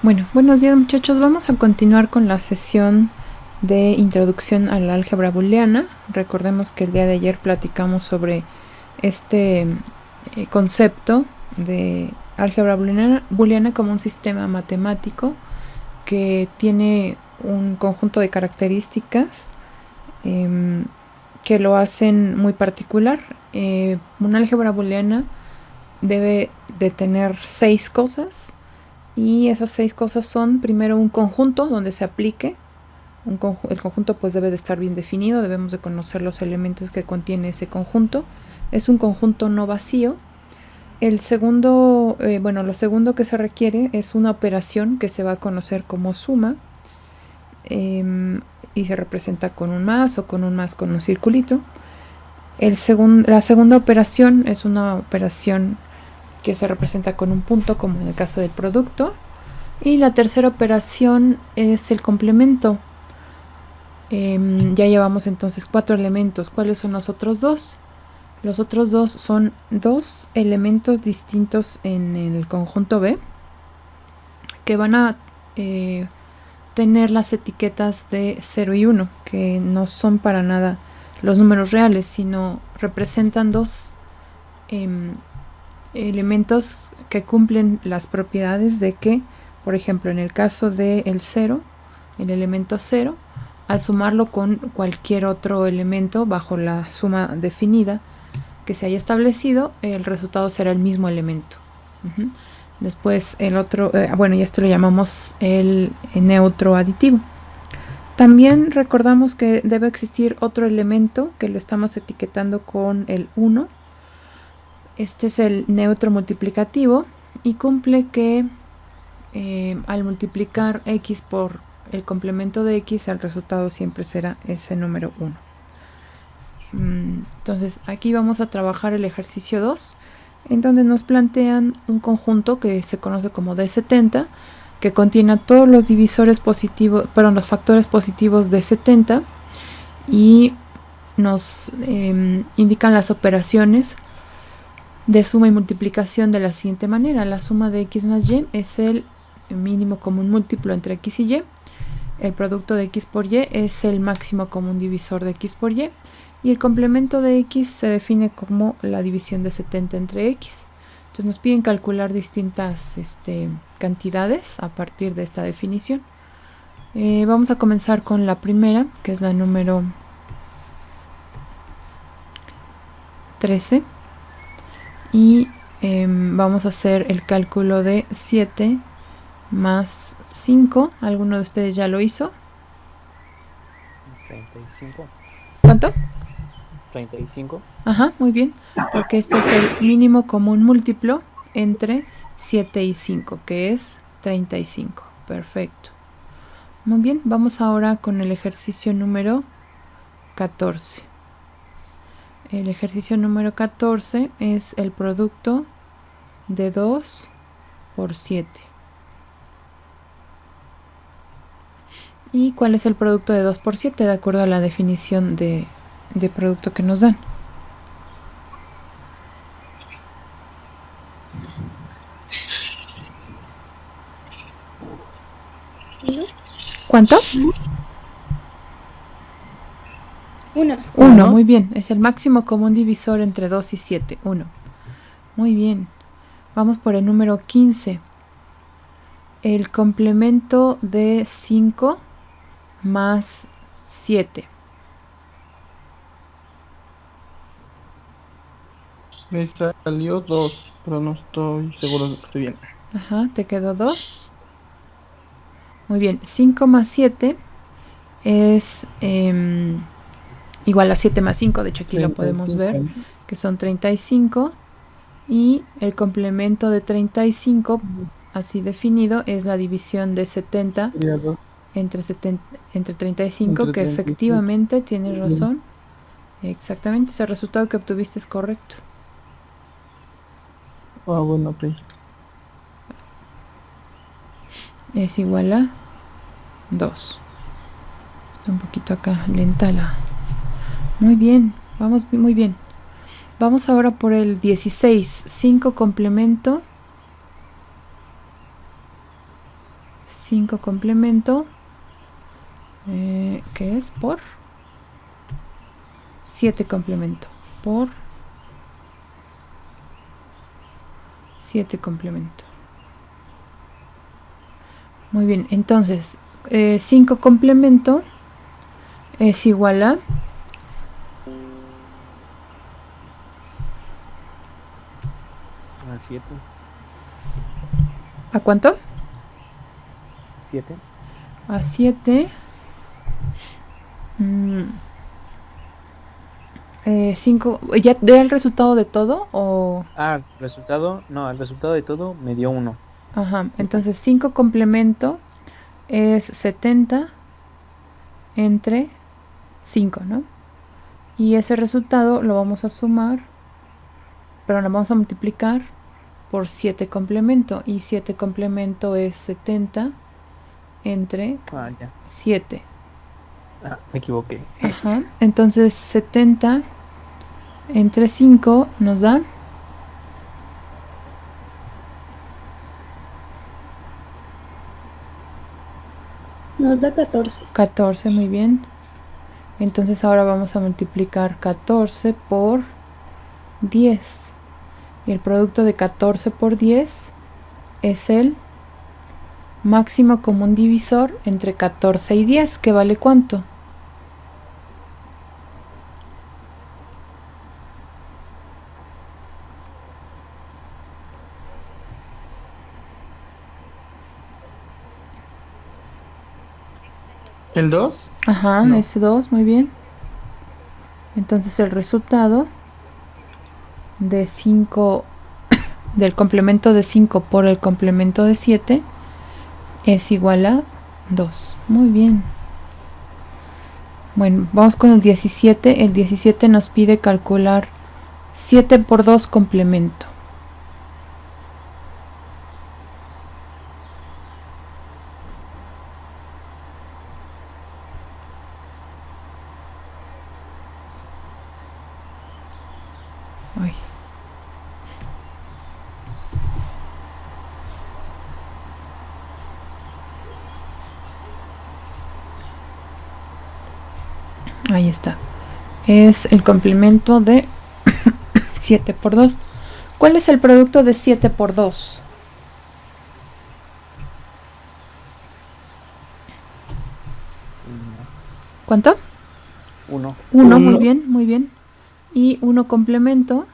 Bueno, buenos días muchachos, vamos a continuar con la sesión de introducción a la álgebra booleana. Recordemos que el día de ayer platicamos sobre este concepto de álgebra booleana como un sistema matemático que tiene un conjunto de características que lo hacen muy particular. Una álgebra booleana debe de tener 6 cosas. Y esas 6 cosas son, primero, un conjunto donde se aplique. El conjunto pues debe de estar bien definido, debemos de conocer los elementos que contiene ese conjunto. Es un conjunto no vacío. El segundo, lo segundo que se requiere es una operación que se va a conocer como suma. Y se representa con un más o con un circulito. La segunda operación es una operación que se representa con un punto, como en el caso del producto. Y la tercera operación es el complemento. Ya llevamos entonces 4 elementos. ¿Cuáles son los otros dos? Los otros dos son 2 elementos distintos en el conjunto B que van a tener las etiquetas de 0 y 1, que no son para nada los números reales, sino representan 2 elementos que cumplen las propiedades de que, por ejemplo, en el caso del 0, el elemento 0, al sumarlo con cualquier otro elemento bajo la suma definida que se haya establecido, el resultado será el mismo elemento. Después el otro, y esto lo llamamos el neutro aditivo. También recordamos que debe existir otro elemento que lo estamos etiquetando con el 1. Este es el neutro multiplicativo y cumple que al multiplicar x por el complemento de x, el resultado siempre será ese número 1. Entonces aquí vamos a trabajar el ejercicio 2, en donde nos plantean un conjunto que se conoce como D70, que contiene todos los divisores positivos, los factores positivos de 70, y nos indican las operaciones de suma y multiplicación de la siguiente manera. La suma de x más y es el mínimo común múltiplo entre x y y. El producto de x por y es el máximo común divisor de x por y. Y el complemento de x se define como la división de 70 entre x. Entonces nos piden calcular distintas cantidades a partir de esta definición. Vamos a comenzar con la primera, que es la número 13. Y vamos a hacer el cálculo de 7 más 5. ¿Alguno de ustedes ya lo hizo? 35. ¿Cuánto? 35. Ajá, muy bien. Porque este es el mínimo común múltiplo entre 7 y 5, que es 35. Perfecto. Muy bien, vamos ahora con el ejercicio número 14. El ejercicio número 14 es el producto de 2 por 7. ¿Y cuál es el producto de 2 por 7? De acuerdo a la definición de producto que nos dan. ¿Cuánto? 1. 1, muy bien. Es el máximo común divisor entre 2 y 7. 1. Muy bien. Vamos por el número 15. El complemento de 5 más 7. Me salió 2, pero no estoy seguro de que esté bien. Ajá, te quedó 2. Muy bien. 5 más 7 es igual a 7 más 5. De hecho aquí 35. Lo podemos ver, que son 35. Y el complemento de 35, así definido, es la división de 70 entre 35, que efectivamente tienes razón. Exactamente, ese resultado que obtuviste es correcto. Ah, bueno, ok. Es igual a 2. Está un poquito acá lenta la... Muy bien, vamos muy bien. Vamos ahora por el 16. 5 complemento 5 complemento, que es por 7 complemento, por 7 complemento. Muy bien, entonces 5 complemento es igual a A 7. ¿a cuánto? 7. A 7. 5. ¿Ya da el resultado de todo o...? Ah, resultado. No, el resultado de todo me dio 1. Ajá, entonces 5 complemento es 70 entre 5, ¿no? Y ese resultado lo vamos a sumar, pero lo vamos a multiplicar por 7 complemento. Y 7 complemento es 70 entre Ah, ya. 7. Ah, me equivoqué. Ajá, entonces 70 entre 5 nos da... Nos da 14. 14, muy bien. Entonces ahora vamos a multiplicar 14 por 10. Y el producto de 14 por 10 es el máximo común divisor entre 14 y 10, que vale ¿cuánto? ¿El 2? Ajá, No. es 2, muy bien. Entonces el resultado de 5, del complemento de 5 por el complemento de 7 es igual a 2. Muy bien. Bueno, vamos con el 17. El 17 nos pide calcular 7 por 2 complemento. Ay. Ahí está. Es el complemento de 7 por 2. ¿Cuál es el producto de 7 por 2? ¿Cuánto? 1. 1, muy Uno. bien, muy bien. Y 1 complemento.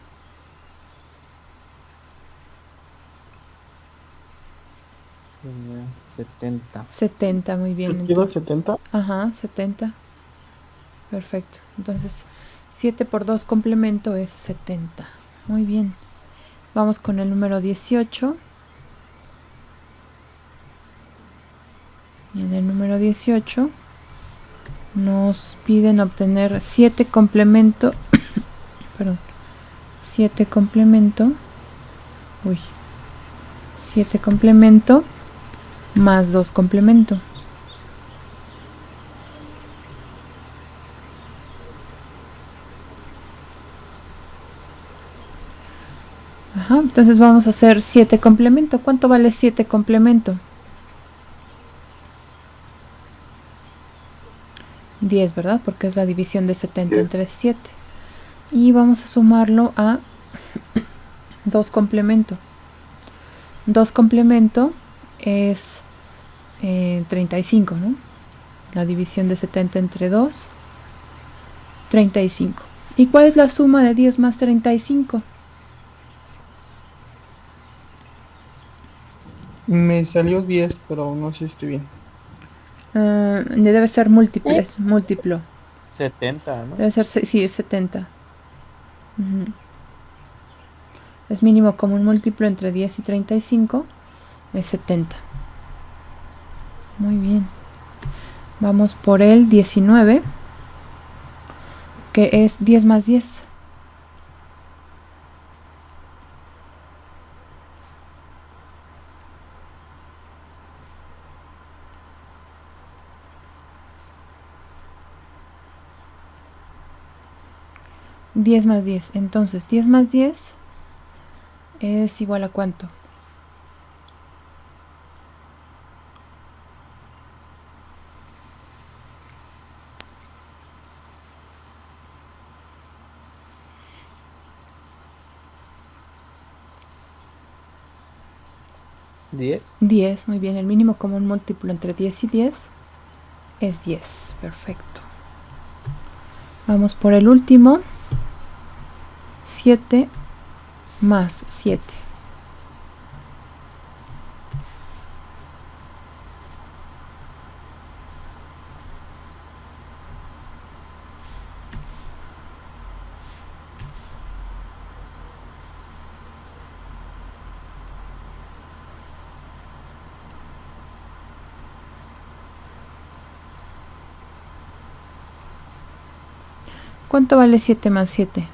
70. 70, muy bien. ¿Se queda 70? Ajá, 70. Perfecto. Entonces, 7 por 2 complemento es 70. Muy bien. Vamos con el número 18. Y en el número 18 nos piden obtener 7 complemento. Perdón. 7 complemento. Uy. 7 complemento más 2 complemento. Ajá, entonces vamos a hacer 7 complemento. ¿Cuánto vale 7 complemento? 10, ¿verdad? Porque es la división de 70 entre 7. Y vamos a sumarlo a 2 complemento. 2 complemento es 35, ¿no? La división de 70 entre 2, 35. ¿Y cuál es la suma de 10 más 35? Me salió 10, pero no sé si estoy bien. Debe ser múltiples, múltiplo. 70, ¿no? Debe ser, sí, es 70. Ujú. Es mínimo común múltiplo entre 10 y 35. Es 70. Muy bien. Vamos por el 19, que es 10 más 10. ¿10 más 10? Entonces, 10 más 10 es igual a ¿cuánto? 10. 10, muy bien. El mínimo común múltiplo entre 10 y 10 es 10. Perfecto. Vamos por el último. 7 más 7. ¿Cuánto vale 7 más 7?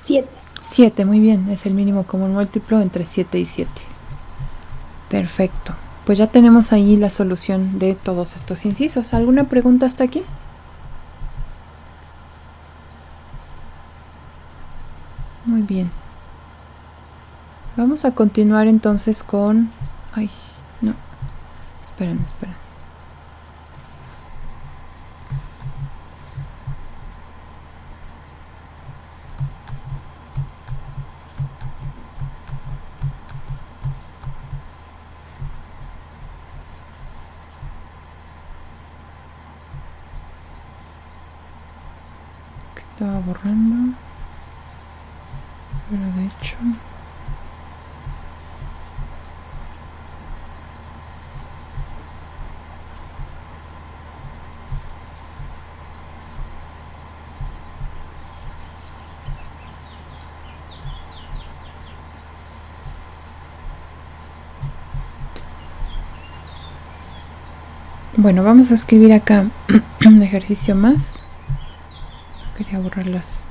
7. 7, muy bien. Es el mínimo común múltiplo entre 7 y 7. Perfecto. Pues ya tenemos ahí la solución de todos estos incisos. ¿Alguna pregunta hasta aquí? Muy bien. Vamos a continuar entonces con... Ay, no. Esperen. Estaba borrando. Pero de hecho... Bueno, vamos a escribir acá un ejercicio más. Quería borrarlas.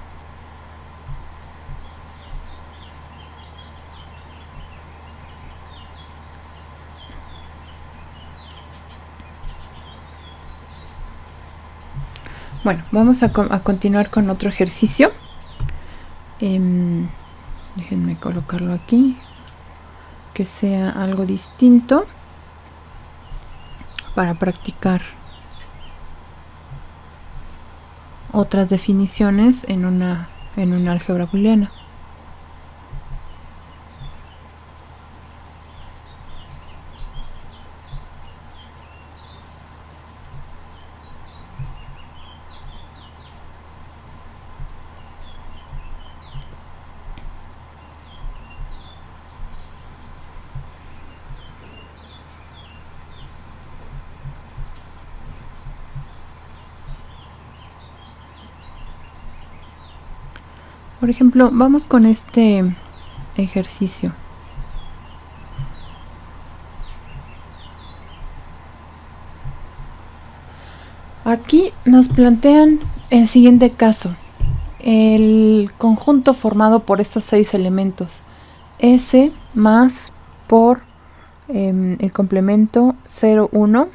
Bueno, vamos a continuar con otro ejercicio. Déjenme colocarlo aquí. Que sea algo distinto. Para practicar otras definiciones en una álgebra booleana. Por ejemplo, vamos con este ejercicio. Aquí nos plantean el siguiente caso. El conjunto formado por estos 6 elementos. S más por el complemento 0, 1.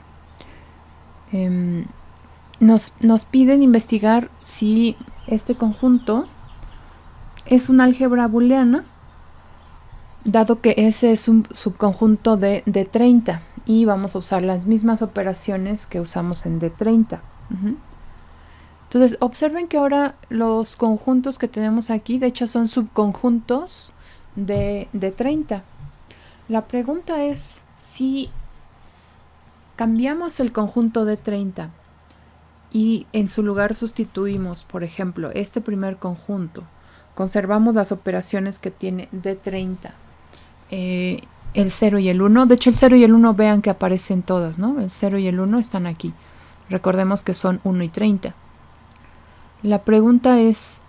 Nos piden investigar si este conjunto es una álgebra booleana, dado que S es un subconjunto de D30 y vamos a usar las mismas operaciones que usamos en D30. Entonces, observen que ahora los conjuntos que tenemos aquí, de hecho, son subconjuntos de D30. La pregunta es si cambiamos el conjunto D30 y en su lugar sustituimos, por ejemplo, este primer conjunto. Conservamos las operaciones que tiene D30, el 0 y el 1. De hecho, el 0 y el 1 vean que aparecen todas, ¿no? El 0 y el 1 están aquí. Recordemos que son 1 y 30. La pregunta es,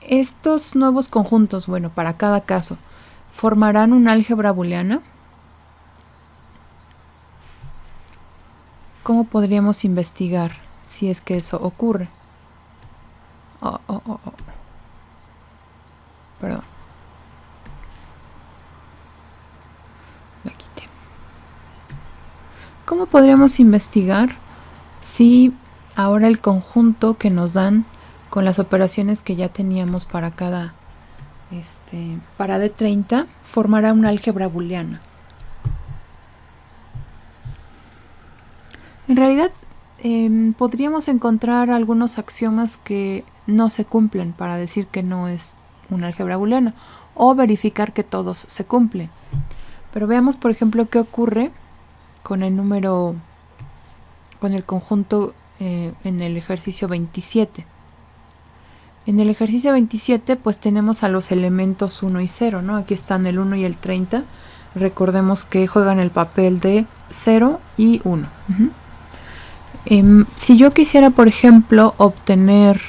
¿estos nuevos conjuntos, bueno, para cada caso, formarán una álgebra booleana? ¿Cómo podríamos investigar si es que eso ocurre? Perdón. La quité. ¿Cómo podríamos investigar si ahora el conjunto que nos dan con las operaciones que ya teníamos para cada para D30 formará una álgebra booleana? En realidad podríamos encontrar algunos axiomas que no se cumplen para decir que no es una álgebra booleana o verificar que todos se cumplen. Pero veamos, por ejemplo, qué ocurre con el número, con el conjunto en el ejercicio 27. En el ejercicio 27 pues tenemos a los elementos 1 y 0, ¿no? Aquí están el 1 y el 30. Recordemos que juegan el papel de 0 y 1. Si yo quisiera, por ejemplo, obtener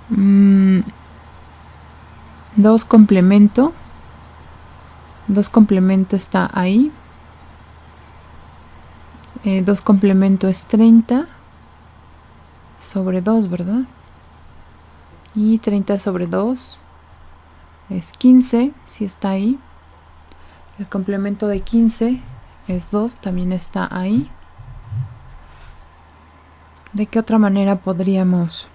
2 complemento está ahí. 2 complemento es 30 sobre 2, ¿verdad? Y 30 sobre 2 es 15, si está ahí. El complemento de 15 es 2, también está ahí. ¿De qué otra manera podríamos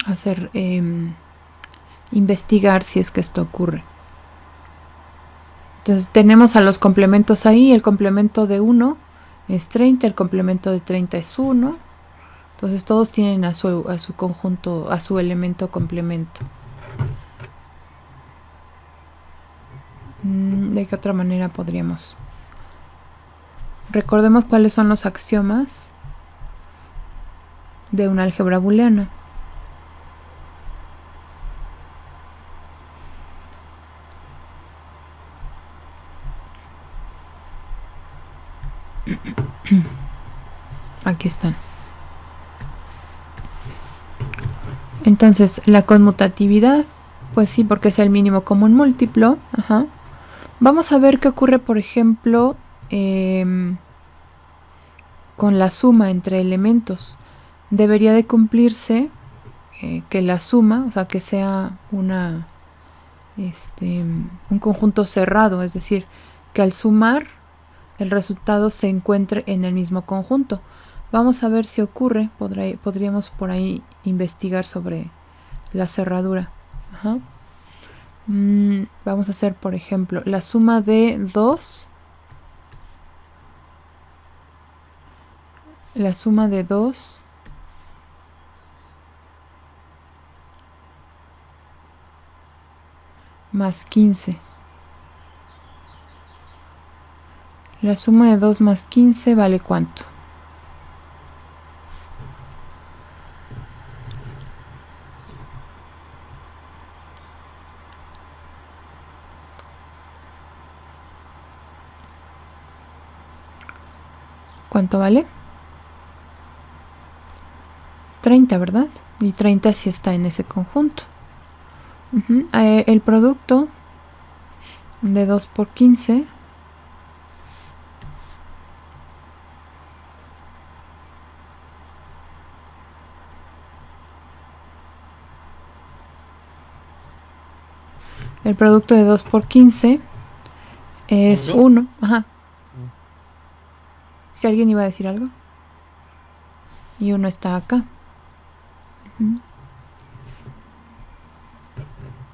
hacer, investigar si es que esto ocurre? Entonces tenemos a los complementos ahí. El complemento de 1 es 30, el complemento de 30 es 1. Entonces todos tienen a su conjunto, a su elemento complemento. ¿De qué otra manera podríamos? Recordemos cuáles son los axiomas de una álgebra booleana. Aquí están. Entonces, la conmutatividad, pues sí, porque es el mínimo común múltiplo. Ajá. Vamos a ver qué ocurre, por ejemplo, con la suma entre elementos. Debería de cumplirse que la suma, o sea, que sea un conjunto cerrado, es decir, que al sumar el resultado se encuentre en el mismo conjunto. Vamos a ver si ocurre. Podríamos por ahí investigar sobre la cerradura. Ajá. Vamos a hacer, por ejemplo, la suma de 2. La suma de 2 más 15. La suma de 2 más 15 vale ¿cuánto? ¿Cuánto vale? 30, ¿verdad? Y 30 sí está en ese conjunto. El producto de 2 por 15 el producto de 2 por 15 es 1. Ajá. Si alguien iba a decir algo. Y 1 está acá.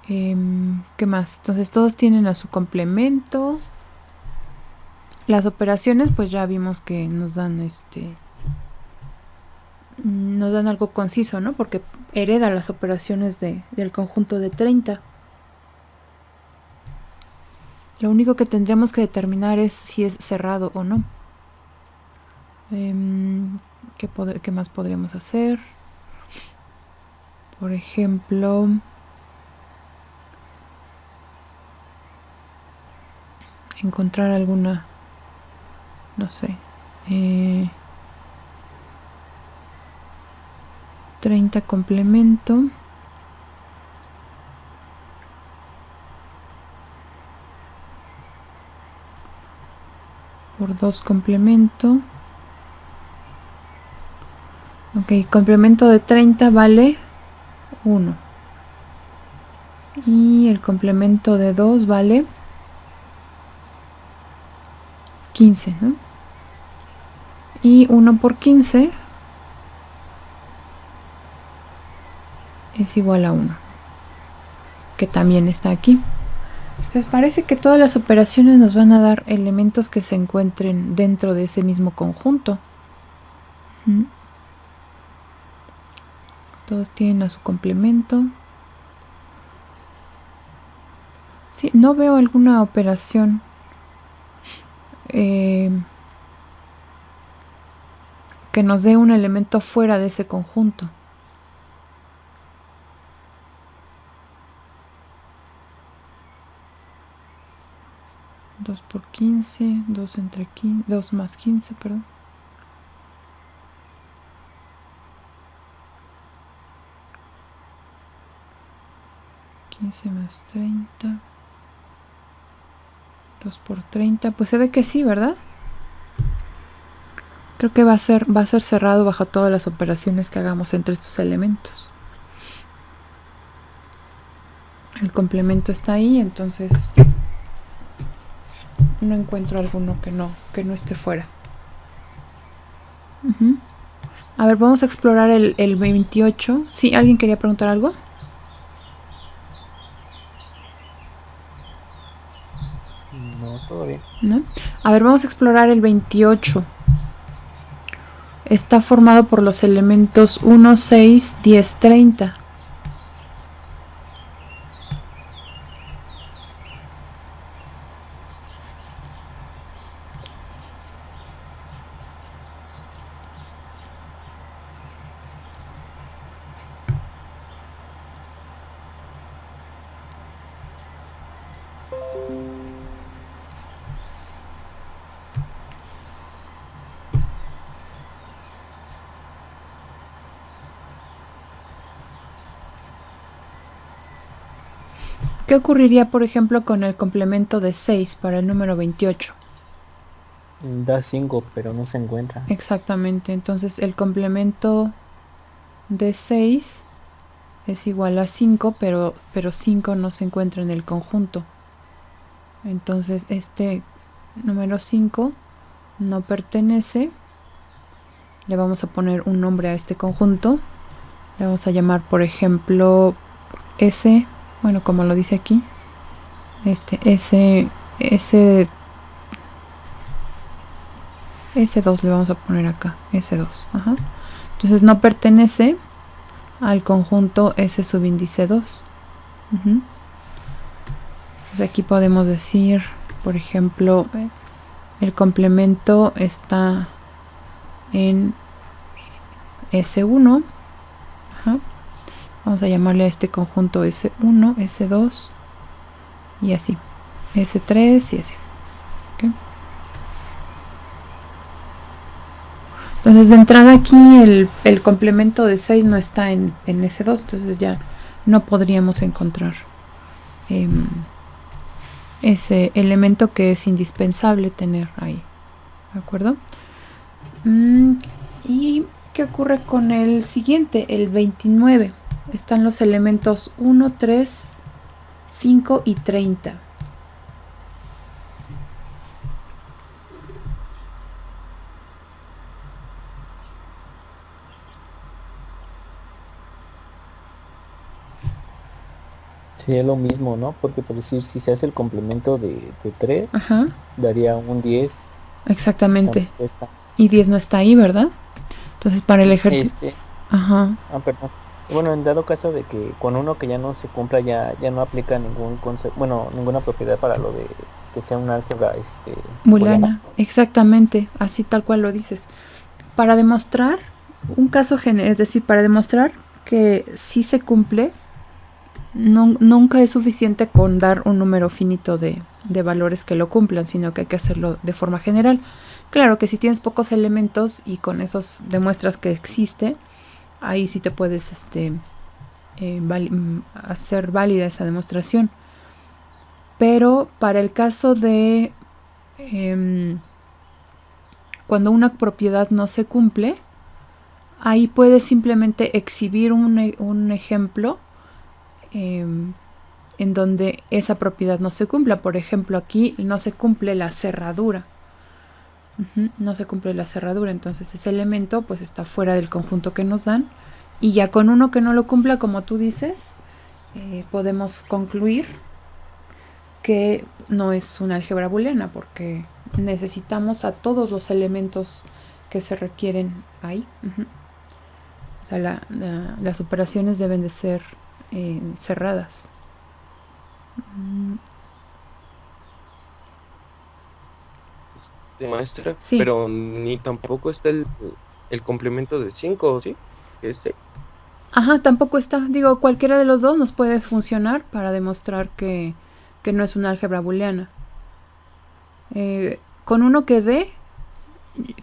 ¿Qué más? Entonces todos tienen a su complemento. Las operaciones, pues ya vimos que nos dan nos dan algo conciso, ¿no? Porque hereda las operaciones del conjunto de 30. Lo único que tendríamos que determinar es si es cerrado o no. ¿Qué más podríamos hacer? Por ejemplo, encontrar alguna, no sé, 30 complemento por 2 complemento. Ok, complemento de 30 vale 1 y el complemento de 2 vale 15, ¿no? Y 1 por 15 es igual a 1, que también está aquí. Entonces parece que todas las operaciones nos van a dar elementos que se encuentren dentro de ese mismo conjunto. Todos tienen a su complemento. Sí, no veo alguna operación que nos dé un elemento fuera de ese conjunto. Dos por 15, 2 entre 15, 2 más 15, perdón. Más 30. 2 por 30. Pues se ve que sí, ¿verdad? Creo que va a ser cerrado bajo todas las operaciones que hagamos entre estos elementos. El complemento está ahí, entonces no encuentro alguno que no esté fuera. A ver, vamos a explorar el 28. ¿Sí? ¿Alguien quería preguntar algo? No, todo bien. ¿No? A ver, vamos a explorar el 28. Está formado por los elementos 1, 6, 10, 30. ¿Qué ocurriría, por ejemplo, con el complemento de 6 para el número 28? Da 5, pero no se encuentra. Exactamente, entonces el complemento de 6 es igual a 5, pero 5 no se encuentra en el conjunto. Entonces este número 5 no pertenece. Le vamos a poner un nombre a este conjunto. Le vamos a llamar, por ejemplo, S. Bueno, como lo dice aquí, S2 le vamos a poner acá, S2. Ajá. Entonces no pertenece al conjunto S subíndice 2. Entonces aquí podemos decir, por ejemplo, el complemento está en S1. Ajá. Vamos a llamarle a este conjunto S1, S2 y así. S3 y así. ¿Okay? Entonces de entrada aquí el complemento de 6 no está en S2, entonces ya no podríamos encontrar ese elemento que es indispensable tener ahí. ¿De acuerdo? ¿Y qué ocurre con el siguiente, el 29? Están los elementos 1, 3, 5 y 30. Sí, es lo mismo, ¿no? Porque por decir, si se hace el complemento de 3, Ajá. daría un 10. Exactamente. Y 10 no está ahí, ¿verdad? Entonces para el ejercicio... Ajá. Perdón. Bueno, en dado caso de que con uno que ya no se cumpla, ya no aplica ningún concepto, bueno, ninguna propiedad para lo de que sea un álgebra booleana. Exactamente, así tal cual lo dices. Para demostrar un caso general, es decir, para demostrar que sí se cumple, nunca es suficiente con dar un número finito de valores que lo cumplan, sino que hay que hacerlo de forma general. Claro que si tienes pocos elementos y con esos demuestras que existe, ahí sí te puedes hacer válida esa demostración. Pero para el caso de cuando una propiedad no se cumple, ahí puedes simplemente exhibir un ejemplo en donde esa propiedad no se cumpla. Por ejemplo, aquí no se cumple la cerradura. No se cumple la cerradura, entonces ese elemento pues está fuera del conjunto que nos dan, y ya con uno que no lo cumpla, como tú dices, podemos concluir que no es una álgebra booleana, porque necesitamos a todos los elementos que se requieren ahí. O sea, las operaciones deben de ser cerradas. maestra, Sí. pero ni tampoco está el complemento de 5, ¿sí? Este. Ajá, tampoco está. Digo, cualquiera de los dos nos puede funcionar para demostrar que no es una álgebra booleana. Con uno que dé,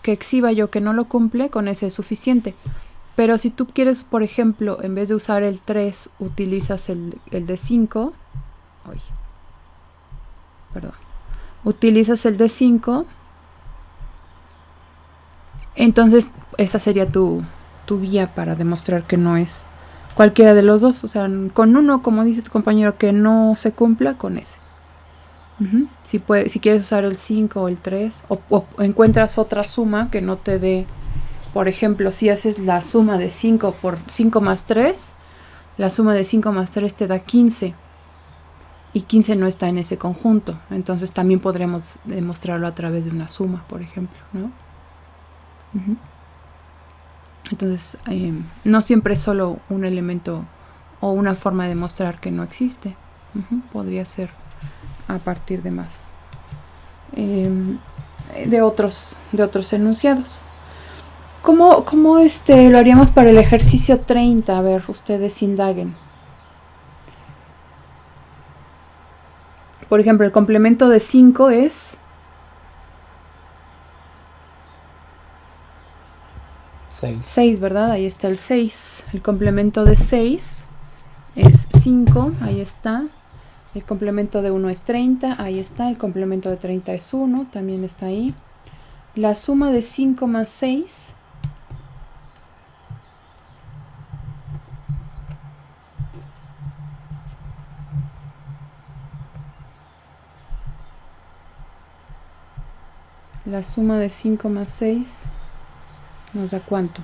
que exhiba yo que no lo cumple, con ese es suficiente. Pero si tú quieres, por ejemplo, en vez de usar el 3, utilizas el de 5. Ay, perdón. Utilizas el de 5. Entonces, esa sería tu vía para demostrar que no es cualquiera de los dos. O sea, con uno, como dice tu compañero, que no se cumpla, con ese. Si quieres usar el 5 o el 3, o encuentras otra suma que no te dé. Por ejemplo, si haces la suma de 5 por 5 más 3, la suma de 5 más 3 te da 15. Y 15 no está en ese conjunto. Entonces también podremos demostrarlo a través de una suma, por ejemplo, ¿no? Entonces, no siempre es solo un elemento o una forma de demostrar que no existe. Podría ser a partir de más de otros enunciados. ¿Cómo lo haríamos para el ejercicio 30? A ver, ustedes indaguen. Por ejemplo, el complemento de 5 es 6, ¿verdad? Ahí está el 6. El complemento de 6 es 5, ahí está. El complemento de 1 es 30, ahí está. El complemento de 30 es 1, también está ahí. La suma de 5 más 6 nos da ¿cuánto?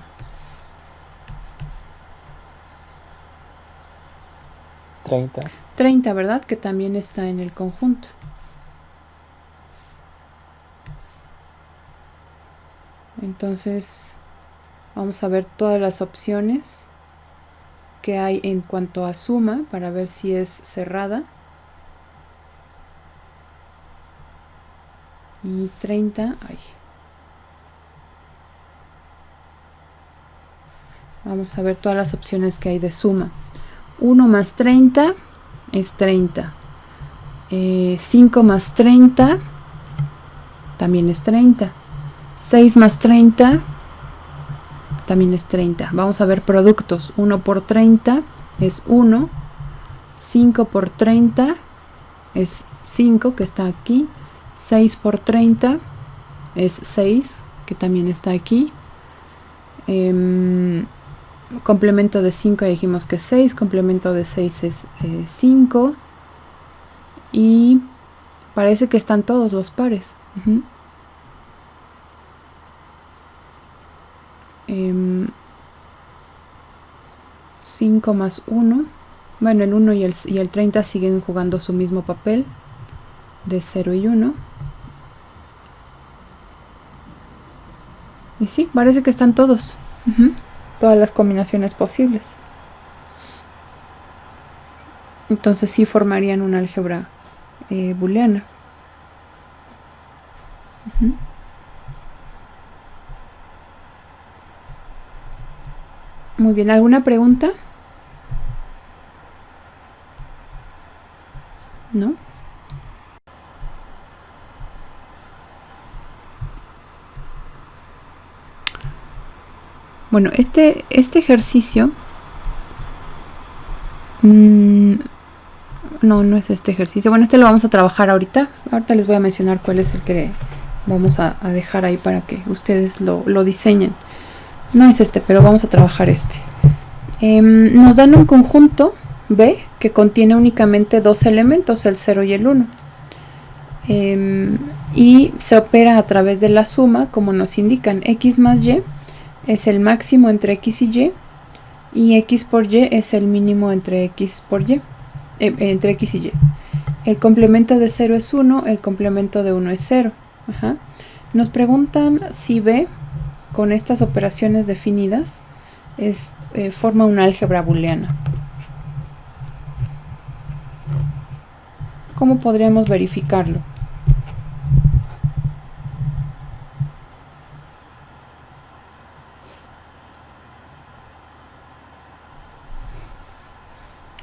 30, ¿verdad? Que también está en el conjunto. Entonces, vamos a ver todas las opciones que hay en cuanto a suma para ver si es cerrada. Y 30, vamos a ver todas las opciones que hay de suma. 1 más 30 es 30. 5 más 30 también es 30. 6 más 30 también es 30. Vamos a ver productos. 1 por 30 es 1. 5 por 30 es 5, que está aquí. 6 por 30 es 6, que también está aquí. Complemento de 5 ya dijimos que es 6. Complemento de 6 es 5. Y parece que están todos los pares. 5 más 1. Bueno, el 1 y el 30 siguen jugando su mismo papel de 0 y 1. Y sí, parece que están todos. Todas las combinaciones posibles. Entonces sí formarían una álgebra booleana. Muy bien, ¿alguna pregunta? ¿No? Bueno, este ejercicio no es este ejercicio. Bueno, este lo vamos a trabajar ahorita. Ahorita les voy a mencionar cuál es el que vamos a dejar ahí para que ustedes lo diseñen. No es este, pero vamos a trabajar este. Nos dan un conjunto B que contiene únicamente dos elementos, el 0 y el 1. Y se opera a través de la suma, como nos indican. X más Y es el máximo entre X y X por Y es el mínimo entre X por Y, entre X y Y. El complemento de 0 es 1, el complemento de 1 es 0. Nos preguntan si B, con estas operaciones definidas, forma una álgebra booleana. ¿Cómo podríamos verificarlo?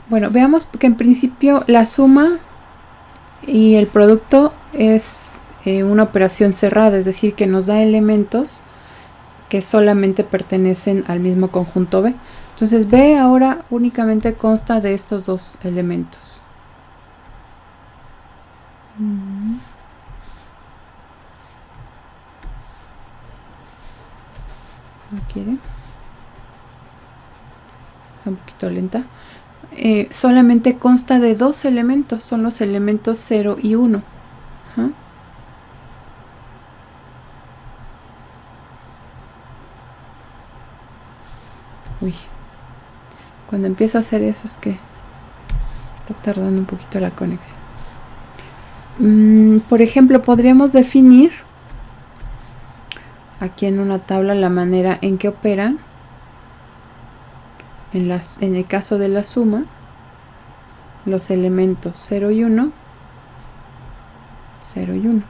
Bueno, veamos que en principio la suma y el producto es una operación cerrada, es decir, que nos da elementos que solamente pertenecen al mismo conjunto B. Entonces B ahora únicamente consta de estos dos elementos. ¿No quiere? Está un poquito lenta. Solamente consta de dos elementos, son los elementos 0 y 1. Ajá. Uy, cuando empieza a hacer eso es que está tardando un poquito la conexión. Por ejemplo, podríamos definir aquí en una tabla la manera en que operan en el caso de la suma los elementos 0 y 1, 0 y 1.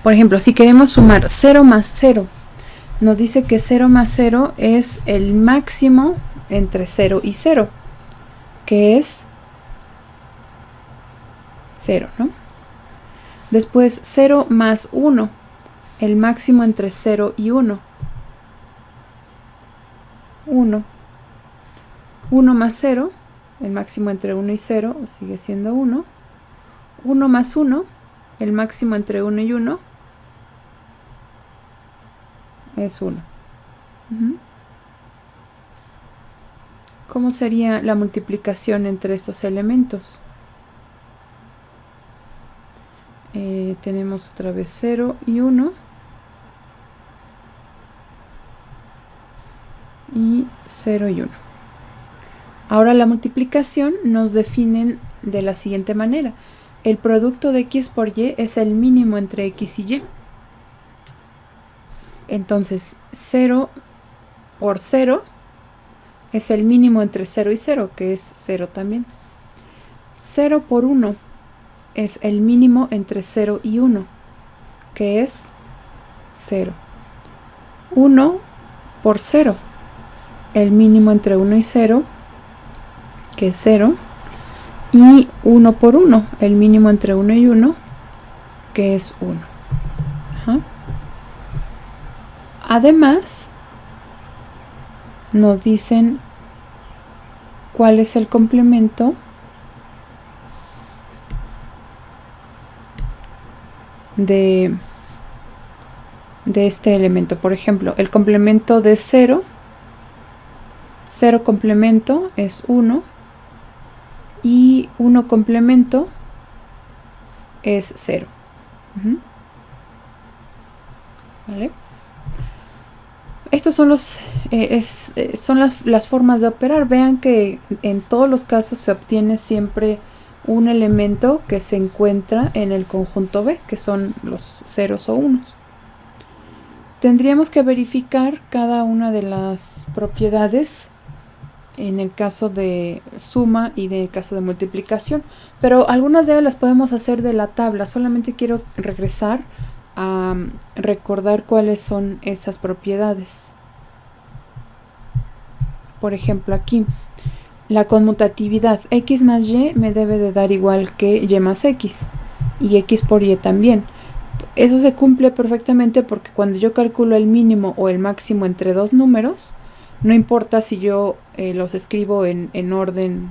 Por ejemplo, si queremos sumar 0 más 0, nos dice que 0 más 0 es el máximo entre 0 y 0, que es 0, ¿no? Después 0 más 1, el máximo entre 0 y 1. 1. 1 más 0, el máximo entre 1 y 0, sigue siendo 1. 1 más 1, el máximo entre 1 y 1, es 1. ¿Cómo sería la multiplicación entre estos elementos? Tenemos otra vez 0 y 1 y 0 y 1. Ahora la multiplicación nos definen de la siguiente manera: el producto de x por y es el mínimo entre x y y. Entonces 0 por 0 es el mínimo entre 0 y 0, que es 0 también. 0 por 1 es el mínimo entre 0 y 1, que es 0. 1 por 0, el mínimo entre 1 y 0, que es 0. Y 1 por 1, el mínimo entre 1 y 1, que es 1. Ajá. Además, nos dicen cuál es el complemento de este elemento. Por ejemplo, el complemento de 0, 0 complemento es 1 y 1 complemento es 0. ¿Vale? Estos son son las formas de operar. Vean que en todos los casos se obtiene siempre un elemento que se encuentra en el conjunto B, que son los ceros o unos. Tendríamos que verificar cada una de las propiedades en el caso de suma y en el caso de multiplicación, pero algunas de ellas las podemos hacer de la tabla. Solamente quiero regresar a recordar cuáles son esas propiedades. Por ejemplo, aquí la conmutatividad: x más y me debe de dar igual que y más x, y x por y también. Eso se cumple perfectamente porque cuando yo calculo el mínimo o el máximo entre dos números, no importa si yo los escribo en orden,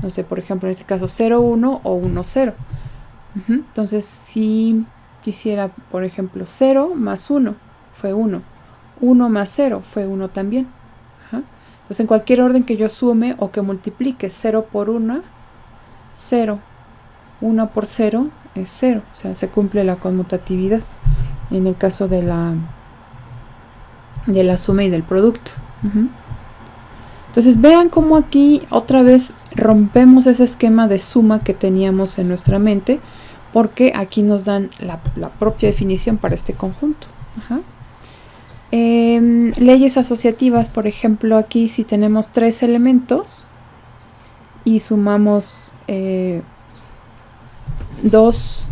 no sé, por ejemplo en este caso 0, 1 o 1, 0. Entonces si quisiera, por ejemplo, 0 más 1 fue 1, 1 más 0 fue 1 también. Entonces en cualquier orden que yo sume o que multiplique 0 por 1, 0, 1 por 0 es 0, o sea, se cumple la conmutatividad en el caso de la suma y del producto. Entonces vean cómo aquí otra vez rompemos ese esquema de suma que teníamos en nuestra mente, porque aquí nos dan la propia definición para este conjunto. Leyes asociativas, por ejemplo, aquí si tenemos 3 elementos y sumamos 2,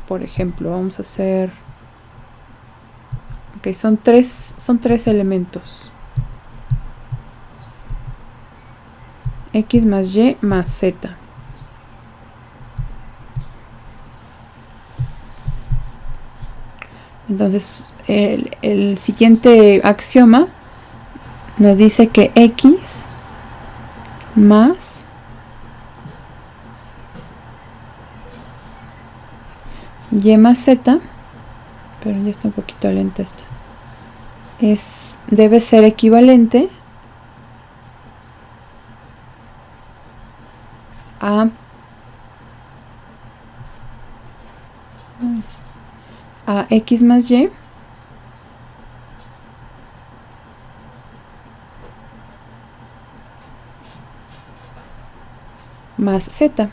por ejemplo, vamos a hacer, ok, son tres elementos, x más y más z. Entonces el siguiente axioma nos dice que x más y más z, pero ya está un poquito lenta esta, debe ser equivalente a x más y más z.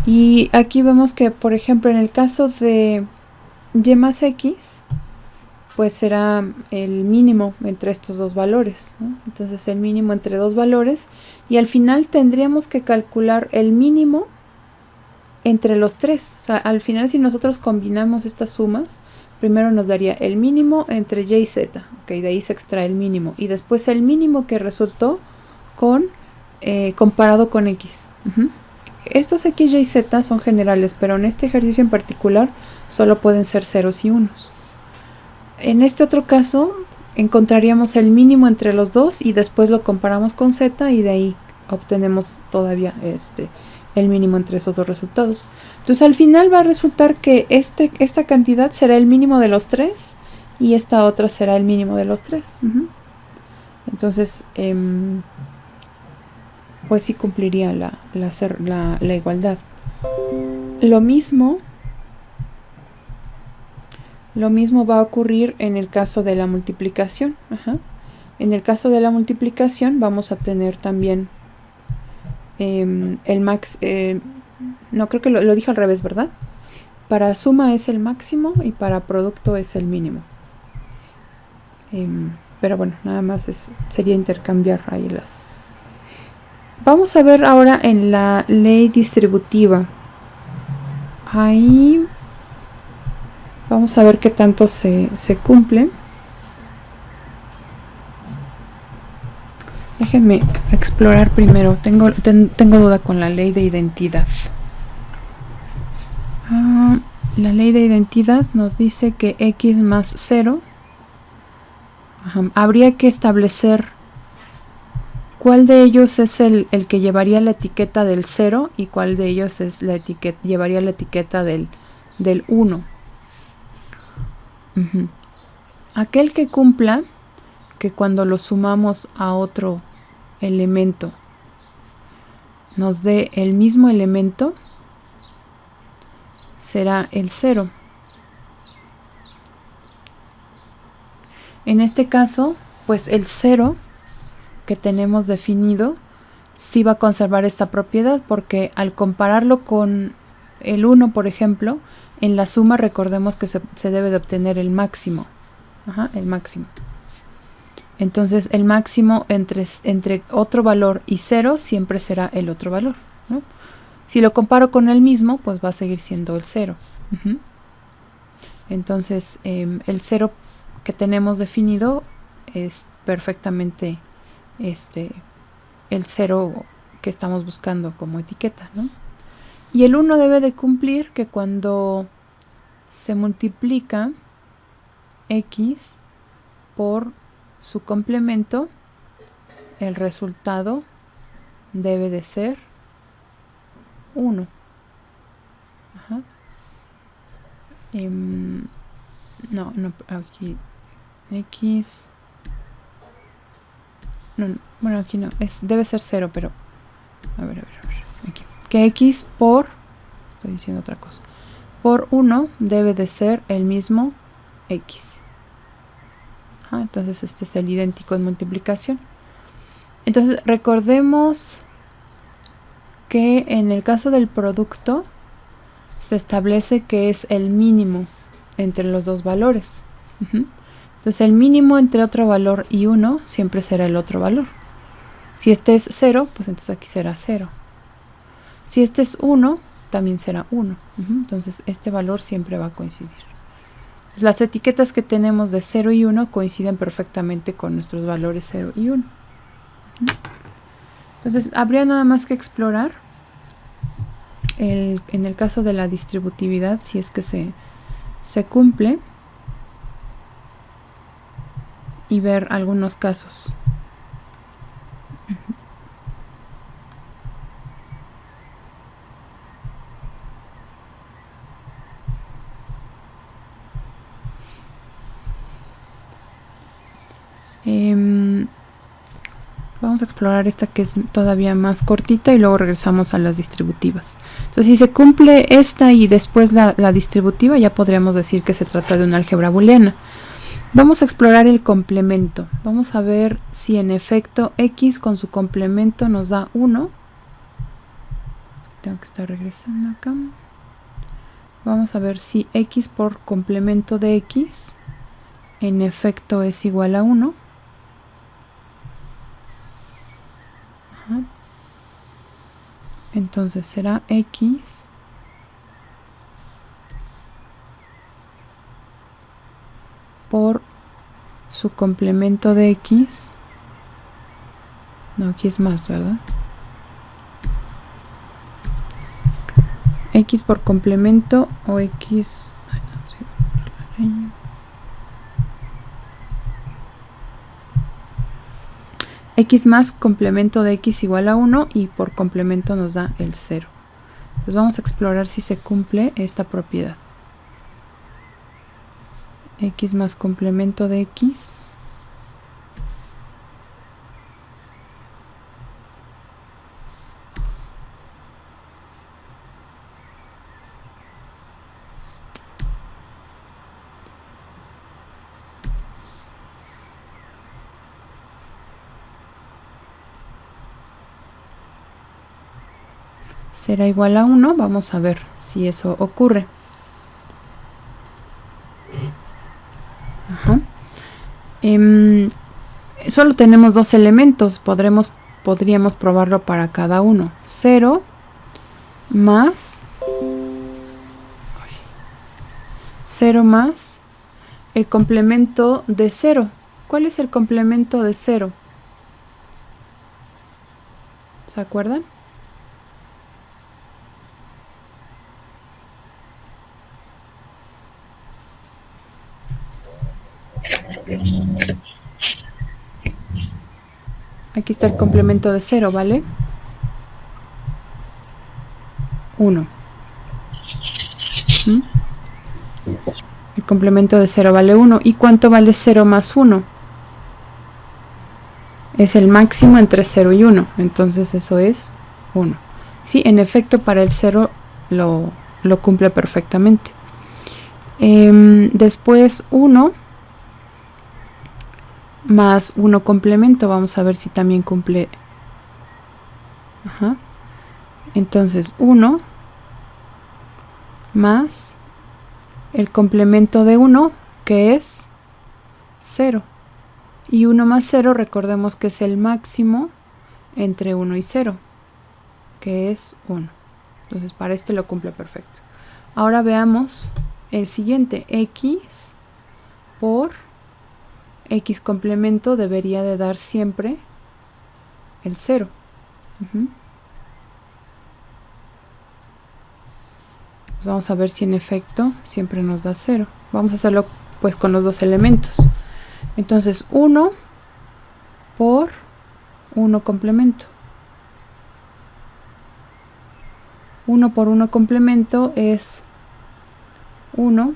Y aquí vemos que, por ejemplo, en el caso de y más x, pues será el mínimo entre estos dos valores, ¿no? Entonces el mínimo entre dos valores, y al final tendríamos que calcular el mínimo entre los tres. O sea, al final, si nosotros combinamos estas sumas, primero nos daría el mínimo entre y z, ok, de ahí se extrae el mínimo, y después el mínimo que resultó comparado con x. Estos x, y, z son generales, pero en este ejercicio en particular solo pueden ser ceros y unos. En este otro caso encontraríamos el mínimo entre los dos y después lo comparamos con z, y de ahí obtenemos todavía el mínimo entre esos dos resultados. Entonces al final va a resultar que esta cantidad será el mínimo de los tres y esta otra será el mínimo de los tres. Entonces pues sí cumpliría la igualdad. Lo mismo va a ocurrir en el caso de la multiplicación. En el caso de la multiplicación vamos a tener también el max. No, creo que lo dije al revés, ¿verdad? Para suma es el máximo y para producto es el mínimo. Pero bueno, nada más sería intercambiar ahí las. Vamos a ver ahora en la ley distributiva. Ahí vamos a ver qué tanto se cumple. Déjenme explorar primero. Tengo duda con la ley de identidad. La ley de identidad nos dice que x más 0. Habría que establecer cuál de ellos es el que llevaría la etiqueta del 0 y cuál de ellos es llevaría la etiqueta del 1. Aquel que cumpla que cuando lo sumamos a otro elemento nos dé el mismo elemento será el 0. En este caso, pues el 0 que tenemos definido sí va a conservar esta propiedad, porque al compararlo con el 1, por ejemplo, en la suma recordemos que se debe de obtener el máximo. El máximo. Entonces el máximo entre otro valor y 0 siempre será el otro valor, ¿no? Si lo comparo con el mismo, pues va a seguir siendo el 0. Entonces el 0 que tenemos definido es perfectamente el 0 que estamos buscando como etiqueta, ¿no? Y el 1 debe de cumplir que cuando se multiplica x por su complemento, el resultado debe de ser 1. No, aquí x. No, bueno, aquí no, debe ser 0, pero a ver, aquí. Que x estoy diciendo otra cosa, por 1 debe de ser el mismo x. Entonces este es el idéntico en multiplicación. Entonces recordemos que en el caso del producto se establece que es el mínimo entre los dos valores. Entonces Entonces el mínimo entre otro valor y 1 siempre será el otro valor. Si este es 0, pues entonces aquí será 0. Si este es 1, también será 1. Entonces este valor siempre va a coincidir. Entonces, las etiquetas que tenemos de 0 y 1 coinciden perfectamente con nuestros valores 0 y 1. Entonces habría nada más que explorar en el caso de la distributividad, si es que se cumple, y ver algunos casos. Vamos a explorar esta que es todavía más cortita y luego regresamos a las distributivas. Entonces, si se cumple esta y después la distributiva, ya podríamos decir que se trata de una álgebra booleana. Vamos a explorar el complemento. Vamos a ver si en efecto x con su complemento nos da 1. Tengo que estar regresando acá. Vamos a ver si x por complemento de x en efecto es igual a 1. Entonces será x por su complemento de x. No, aquí es más, ¿verdad? X por complemento o x... Ay, no, sí. X más complemento de x igual a 1 y por complemento nos da el 0. Entonces vamos a explorar si se cumple esta propiedad. X más complemento de x será igual a 1. Vamos a ver si eso ocurre. Solo tenemos dos elementos. Podríamos probarlo para cada uno. 0 más 0 más el complemento de 0. ¿Cuál es el complemento de 0? ¿Se acuerdan? Aquí está el complemento de 0, ¿vale? 1. El complemento de 0 vale 1. ¿Y cuánto vale 0 más 1? Es el máximo entre 0 y 1. Entonces eso es 1. Sí, en efecto para el 0 lo cumple perfectamente. Después 1 más 1 complemento. Vamos a ver si también cumple. Entonces 1 más el complemento de 1, que es 0. Y 1 más 0, recordemos que es el máximo entre 1 y 0, que es 1. Entonces para este lo cumple perfecto. Ahora veamos el siguiente. X por x complemento debería de dar siempre el 0. Vamos a ver si en efecto siempre nos da 0. Vamos a hacerlo pues con los dos elementos. Entonces 1 por 1 complemento. 1 por 1 complemento es 1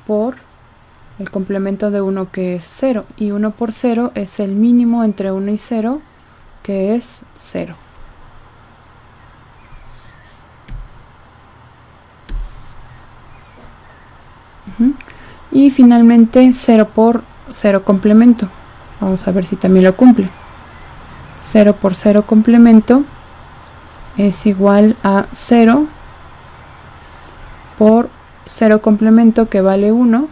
por el complemento de 1, que es 0. Y 1 por 0 es el mínimo entre 1 y 0, que es 0. Y finalmente 0 por 0 complemento. Vamos a ver si también lo cumple. 0 por 0 complemento es igual a 0 por 0 complemento, que vale 1,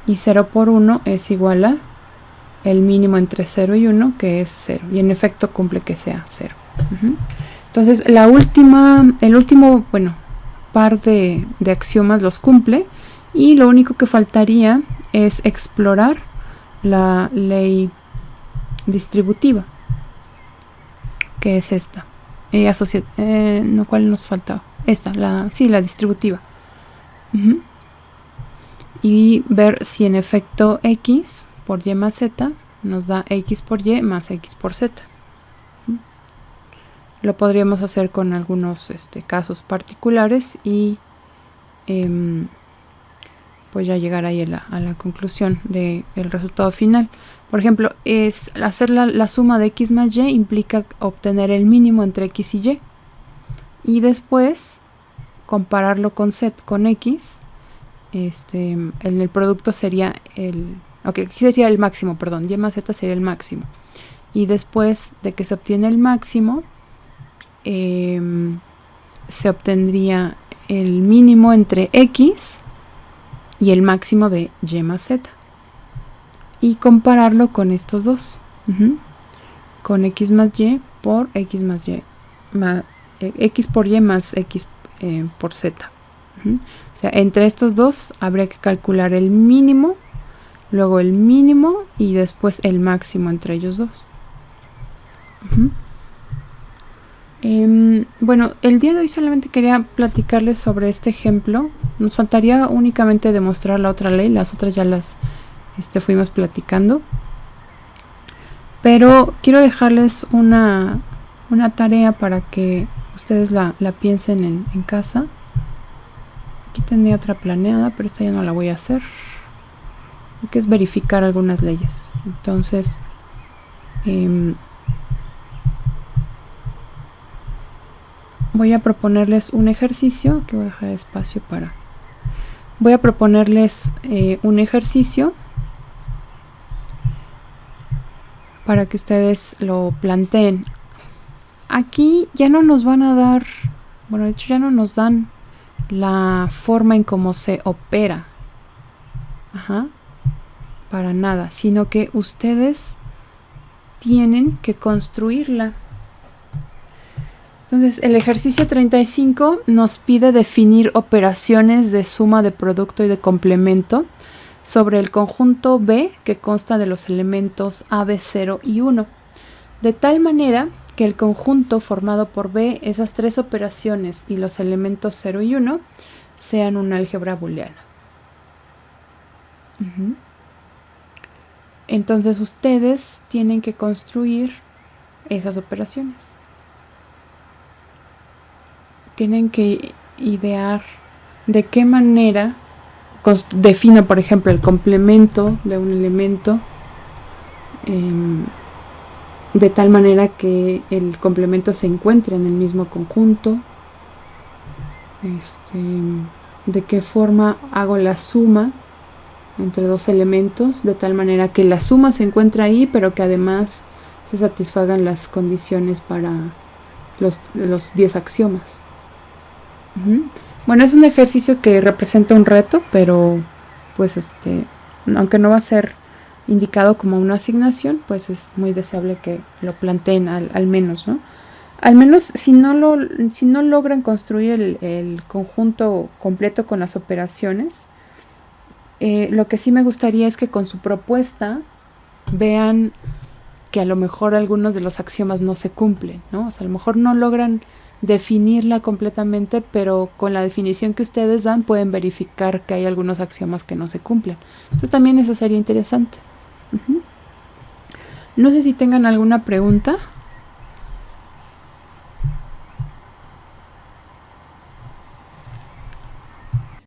y 0 por 1 es igual a el mínimo entre 0 y 1, que es 0. Y en efecto cumple que sea 0. Entonces el último, bueno, par de axiomas los cumple, y lo único que faltaría es explorar la ley distributiva, que es esta. ¿Cuál nos falta? Esta, la distributiva. Y ver si en efecto x por y más z nos da x por y más x por z. Lo podríamos hacer con algunos casos particulares y pues ya llegar ahí a la conclusión del resultado final. Por ejemplo, hacer la suma de x más y implica obtener el mínimo entre x y y. Y después compararlo con x. En el producto sería aquí sería el máximo, perdón, y más z sería el máximo. Y después de que se obtiene el máximo, se obtendría el mínimo entre x y el máximo de y más z. Y compararlo con estos dos. Con x más y por x más y. X por y más x por z. O sea, entre estos dos habría que calcular el mínimo, luego el mínimo y después el máximo entre ellos dos. Bueno, el día de hoy solamente quería platicarles sobre este ejemplo. Nos faltaría únicamente demostrar la otra ley, las otras ya las fuimos platicando. Pero quiero dejarles una tarea para que ustedes la piensen en casa. Aquí tendría otra planeada, pero esta ya no la voy a hacer, que es verificar algunas leyes. Entonces, voy a proponerles un ejercicio, que voy a dejar espacio para... Voy a proponerles un ejercicio para que ustedes lo planteen. Aquí ya no nos van a dar, bueno, de hecho ya no nos dan la forma en cómo se opera, para nada, sino que ustedes tienen que construirla. Entonces, el ejercicio 35 nos pide definir operaciones de suma de producto y de complemento sobre el conjunto B que consta de los elementos A, B, 0 y 1, de tal manera que el conjunto formado por B, esas tres operaciones y los elementos 0 y 1 sean una álgebra booleana. Entonces ustedes tienen que construir esas operaciones. Tienen que idear de qué manera defino, por ejemplo, el complemento de un elemento, de tal manera que el complemento se encuentre en el mismo conjunto. De qué forma hago la suma entre dos elementos, de tal manera que la suma se encuentra ahí, pero que además se satisfagan las condiciones para los 10 axiomas. Bueno, es un ejercicio que representa un reto, pero pues aunque no va a ser indicado como una asignación, pues es muy deseable que lo planteen al menos, ¿no? Al menos si no logran construir el conjunto completo con las operaciones, lo que sí me gustaría es que con su propuesta vean que a lo mejor algunos de los axiomas no se cumplen, ¿no? O sea, a lo mejor no logran definirla completamente, pero con la definición que ustedes dan pueden verificar que hay algunos axiomas que no se cumplen. Entonces también eso sería interesante. No sé si tengan alguna pregunta.